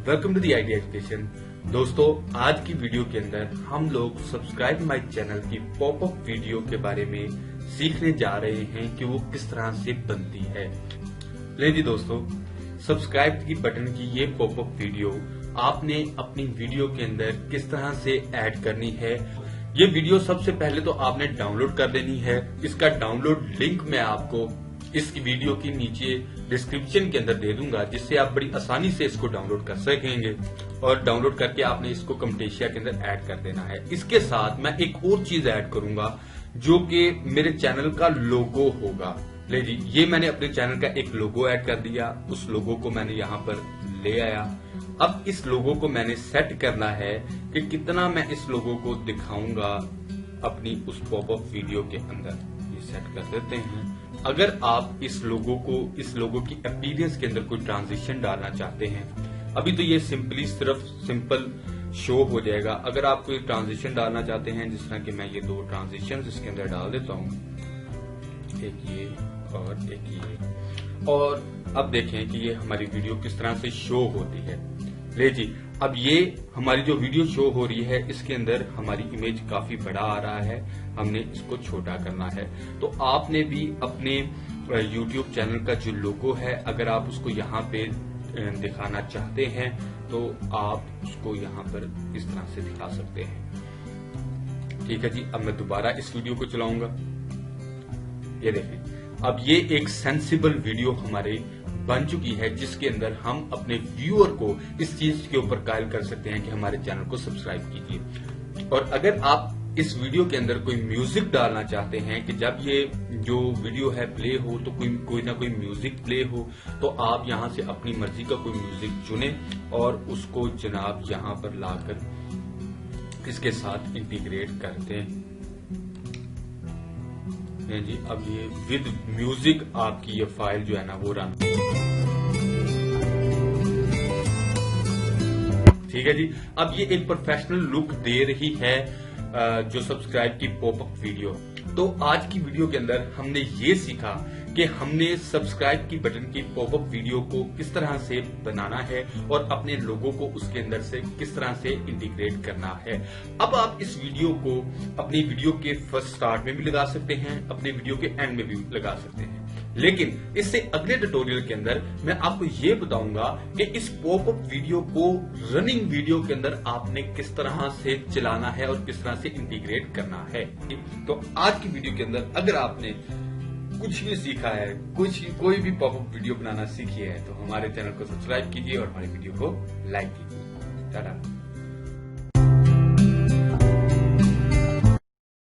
Welcome to the IT education. दोस्तों, आज की वीडियो के अंदर हम लोग सब्सक्राइब माय चैनल की पॉपअप वीडियो के बारे में सीखने जा रहे हैं कि वो किस तरह से बनती है। ले जी दोस्तों, सब्सक्राइब की बटन की ये पॉपअप वीडियो आपने अपनी वीडियो के अंदर किस तरह से ऐड करनी है। ये वीडियो सबसे पहले तो आपने डाउनलोड कर लेनी है। इसका डाउनलोड लिंक मैं आपको इस वीडियो की नीचे डिस्क्रिप्शन के अंदर दे दूंगा, जिससे आप बड़ी आसानी से इसको डाउनलोड कर सकेंगे और डाउनलोड करके आपने इसको कम्टेशिया के अंदर ऐड कर देना है। इसके साथ मैं एक और चीज ऐड करूंगा जो कि मेरे चैनल का लोगो होगा। ले जी, ये मैंने अपने चैनल का एक लोगो ऐड कर दिया। उस लोगो को मैंने यहाँ पर ले आया। अब इस लोगो को मैंने सेट करना है कि कितना मैं इस लोगो को दिखाऊंगा अपनी उस पॉपअप वीडियो के अंदर। ये सेट कर देते हैं। अगर आप इस लोगो की अपीयरेंस के अंदर कोई ट्रांजिशन डालना चाहते हैं, अभी तो ये सिर्फ सिंपल शो हो जाएगा। अगर आप कोई ट्रांजिशन डालना चाहते हैं, जिस तरह कि मैं ये दो ट्रांजिशन इसके अंदर डाल देता हूँ, एक ये और एक ये, और अब देखें कि ये हमारी वीडियो किस तरह से शो होती है। ले जी, अब ये हमारी जो वीडियो शो हो रही है, इसके अंदर हमारी इमेज काफी बड़ा आ रहा है। हमने इसको छोटा करना है। तो आपने भी अपने YouTube चैनल का जो लोगो है, अगर आप उसको यहाँ पे दिखाना चाहते हैं तो आप उसको यहाँ पर इस तरह से दिखा सकते हैं। ठीक है जी, अब मैं दोबारा इस वीडियो को चलाऊंगा। ये देखें, अब ये एक सेंसिबल वीडियो हमारे बन चुकी है, जिसके अंदर हम अपने व्यूअर को इस चीज के ऊपर कायल कर सकते हैं कि हमारे चैनल को सब्सक्राइब कीजिए। और अगर आप इस वीडियो के अंदर कोई म्यूजिक डालना चाहते हैं कि जब ये जो वीडियो है प्ले हो तो कोई ना कोई म्यूजिक प्ले हो, तो आप यहां से अपनी मर्जी का कोई म्यूजिक चुने और उसको जनाब यहां पर लाकर इसके साथ इंटीग्रेट कर दें। जी, अब ये विद म्यूजिक आपकी ये फाइल जो है ना वो रन। ठीक है जी, अब ये एक प्रोफेशनल लुक दे रही है जो सब्सक्राइब की पॉपअप वीडियो। तो आज की वीडियो के अंदर हमने ये सीखा कि हमने सब्सक्राइब की बटन की पॉपअप वीडियो को किस तरह से बनाना है और अपने लोगों को उसके अंदर से किस तरह से इंटीग्रेट करना है। अब आप इस वीडियो को अपनी वीडियो के फर्स्ट स्टार्ट में भी लगा सकते हैं, अपने वीडियो के एंड में भी लगा सकते हैं, लेकिन इससे अगले ट्यूटोरियल के अंदर मैं आपको ये बताऊंगा कि इस पॉपअप वीडियो को रनिंग वीडियो के अंदर आपने किस तरह से चलाना है और किस तरह से इंटीग्रेट करना है। तो आज की वीडियो के अंदर अगर आपने कुछ भी सीखा है, कोई भी पॉपअप वीडियो बनाना सीखी है, तो हमारे चैनल को सब्सक्राइब कीजिए और हमारी वीडियो को लाइक कीजिए। टाटा।